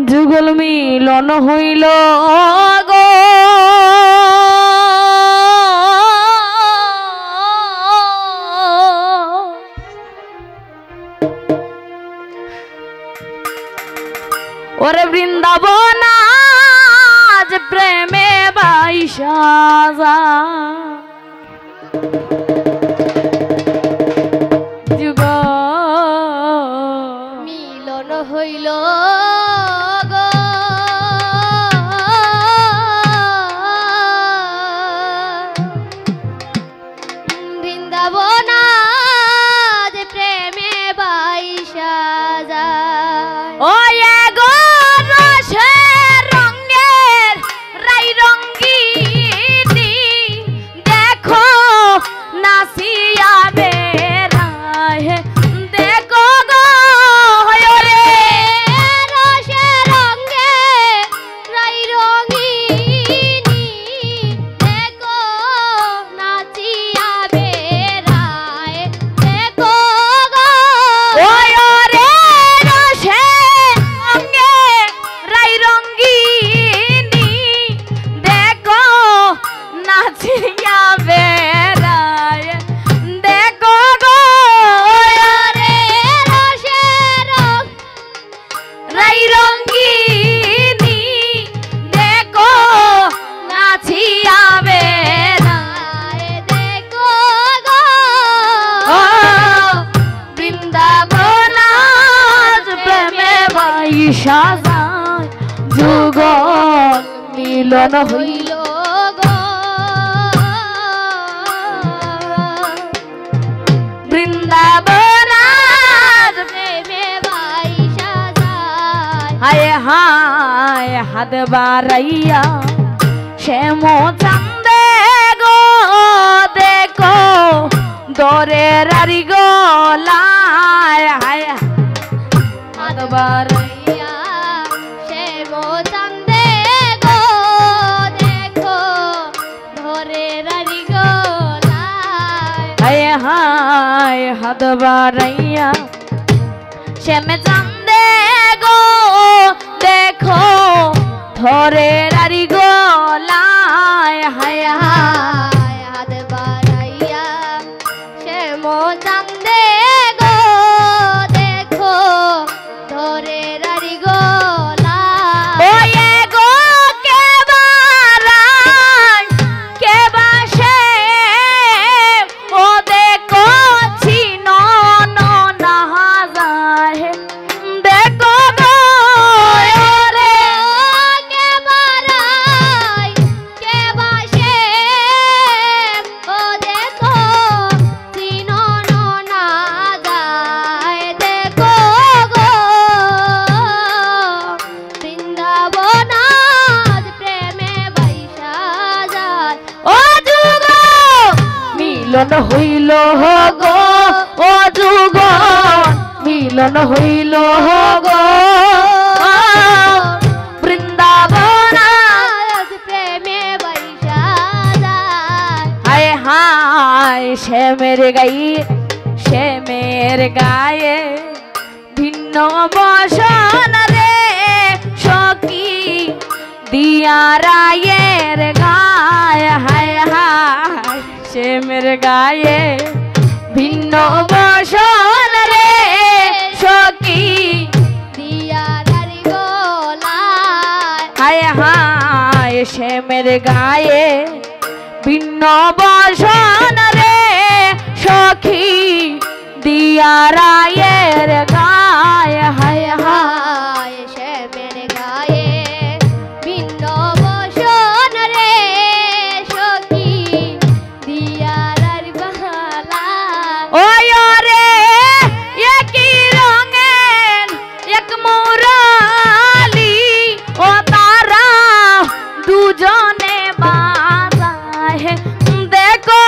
যুগল মিলন হইল গো ওরে বৃন্দাবন আজ প্রেমে বাইসা যুগ মিলন হইল বৃন্দাবন আজ প্রেমে বাইসা যায় ও গো রসের রঙের রাই রঙ্গিনী দেখো নাচিয়া বেড়ায় দেখো গো রে রসের রঙে রাই রঙিনী দেখো নাচিয়া বেড়ায় দেখো গো রে রসের রঙে রাই রঙ্গিনী দেখো নাচিয়া বেড়ায় দেখো গো রে রসের রাই রঙ্গিনী দেখো নাচিয়া বেড়ায় দেখো গো ও বৃন্দাবন আজ প্রেমে বাইসা যায় যুগ মিলন হইল হইল গো বৃন্দাবন আজ প্রেমে বাইসা যায় হায় হায় হাত বাড়াইয়া শ্যাম চান্দে গো দেখো দরের আরি গলায় হায় হাত বাড়াইয়া শ্যাম চান্দে গো দেখো ধরে রারি গোলায় হায় হায় হাত বাড়াইয়া শ্যাম চান্দে গো দেখো ধরের আরি গলায় হায় হায় হাত বাড়াইয়া শ্যাম চান্দে গো দেখো ধরে রারি গোলায় গো কে বারাই কে বাসে ও দেখো ছিন না যায় দেখো গো রে কে বাড়াই কে বাসে ও দেখো চিনো না যায় দেখো গো বৃন্দাবন আজ প্রেমে বাইসা যায় ও যুগ মিলন হইল গো ও যুগ মিলন হইল গো বৃন্দাবন আজ প্রেমে বাইসা যায় হায় হায় শ্যামের গায়ে ভিন্ন বসন রে সখী দিয়া রায়ের গায়ে হায় হায় শ্যামের গায়ে ভিন্ন বসন রে সখী দিয়া রারি গোলায় হায় হায় শ্যামের গায়ে ভিন্ন বসন রে সখী দিয়া রায়ের গায়ে হায় হায় হায় শ্যামের গায়ে ভিন্ন বসন রে সখী দিয়া রারি বালা ওই রে একই রঙের এক মুরালি ও তারা দুজনে বাজায় দেখো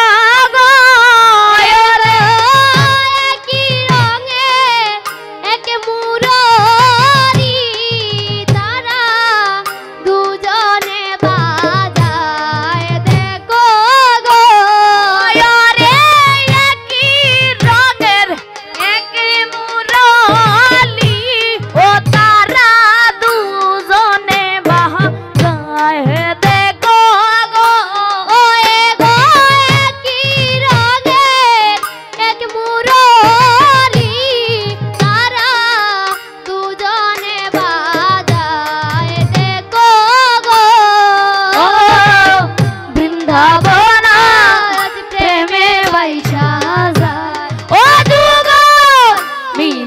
গো রে কি রঙে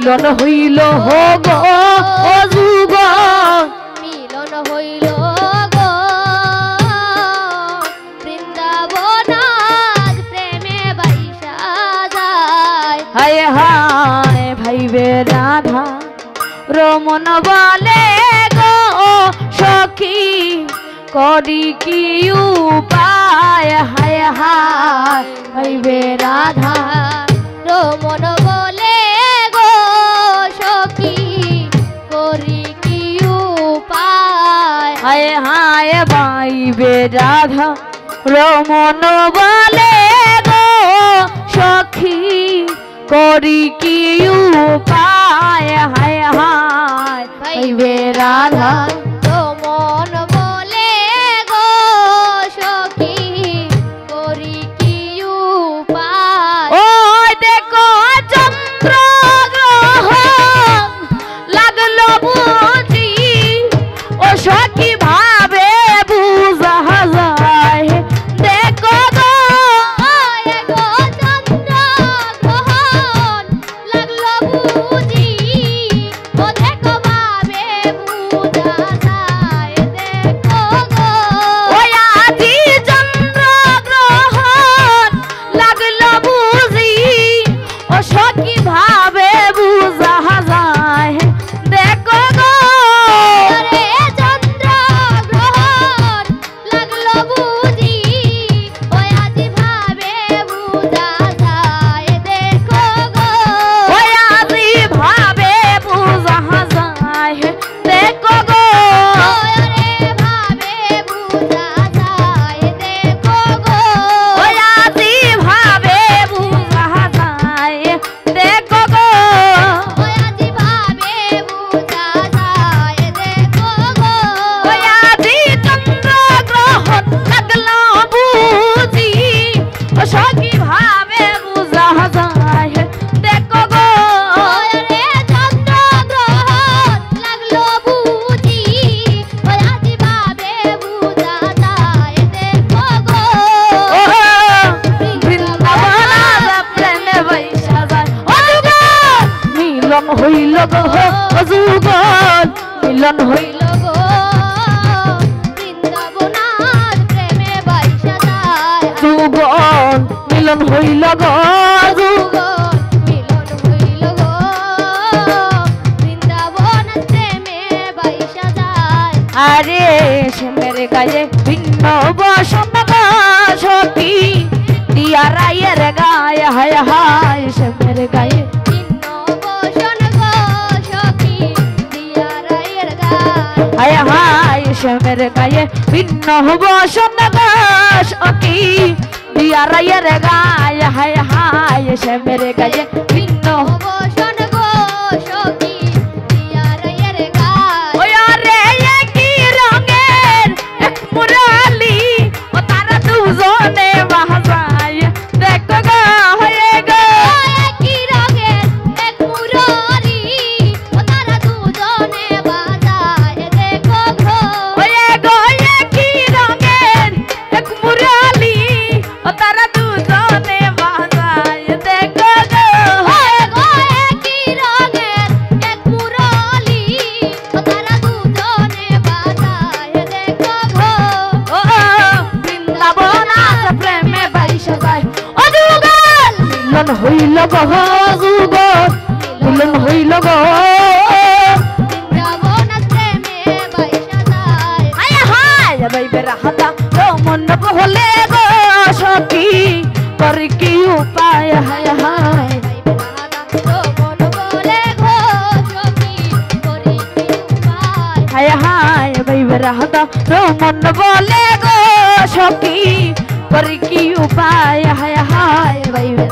মিলন হইল হো গো ও যুগ মিলন হইল গো বৃন্দাবন আজ প্রেমে বাইসা যায়। হায় হায় ভাইবে রাধা রমন বলে গো সখী করি কি উপায় হায় হায় ভাইবে রাধা রমন বলে গো সখী করি কি উপায়। হায় হায় ভাইবে রাধা রমন বলে গো সখী করি কি উপায় হায় হায় ভাইবে রাধা রমন বলে গো সখী করি কি উপায়। ও দেখো চন্দ্র গ্রহণ লাগলো বুঝি ও সখী ভাবে বুঝা যায় দেখো গো ওরে গো চন্দ্র গ্রহণ লাগলো বুঝি ও দেখো ভাবে বুঝা যায় দেখো গো। ওই আজি চন্দ্র গ্রহণ লাগলো বুঝি ও সখী ভাবে বুঝা যায় দেখো গো ওরে চন্দ্র গ্রহণ লাগলো বুঝি ওই আজি ভাবে বুঝা যায় দেখো গো। ওই আজি ভাবে বুঝা যায় দেখো গো ওরে ভাবে বুঝা যায় দেখো গো। ওই আজি ভাবে বুঝা যায় দেখো গো ওই আজি ভাবে বুঝা যায় দেখো গো। ওই আজি চন্দ্র গ্রহণ লাগলো বুঝি ও সখী ভাবে বুঝা যায় দেখো গো ওরে চন্দ্র গ্রহণ লাগলো বুঝি ওই আজি ভাবে বুঝা যায় দেখো গো। ও বৃন্দাবন প্রেমে বৈশা যায় ও যুগল মিলন হইল গো ও যুগল মিলন হইল গো বৃন্দাবনাথ প্রেমে বাইসা যায়। যুগল মিলন হইল গো যুগল মিলন হইল গো বৃন্দাবনাথ প্রেমে বাইসা যায়। আরে সে মেরে গায়ে ভিন্ন বসন গো সখী দিয়া রায়ের গায়ে হায় হায় সে মেরে গায়ে ভিন্ন বসন গো সখী দিয়া রায়ের গায়। হায় হায় সে মেরে গায়ে ভিন্ন বসন গো সখী দিয়া রায়ের গায়ে হায় হায় সে মেরে গায়ে ভিন্ন বসন গো সখী দিয়া রায়ের গায়। ওই আরে একই রঙের এক মুরালি ও তারা দুজনে বাজায় দেখো গো হয়ে গো একই রঙের এক মুরারি ও তারা দুজনে বাজায় দেখো গো। হয়ে গো একই রঙের এক মুরালি ও তারা দুজনে বাজায় দেখো গো ওরে গো একই রঙের এক মুরালি ও তারা দুজনে বাজায় দেখো গো। ও বৃন্দাবন আজ প্রেমে বাইসা যায় ও যুগল মিলন হইল গো যুগল মিলন হইল গো বৃন্দাবনাথ প্রেমে বাইসা যায়। হায় হায় বাইবে রাহতা রমন বলে গো সখী করি কি উপায় হায় হায় রমন বলে গো সখী করি কি উপায়। হায় হায় বাইবে রাহতা রমন বলে গো সখী করি কি উপায় হায় হায় বাইবে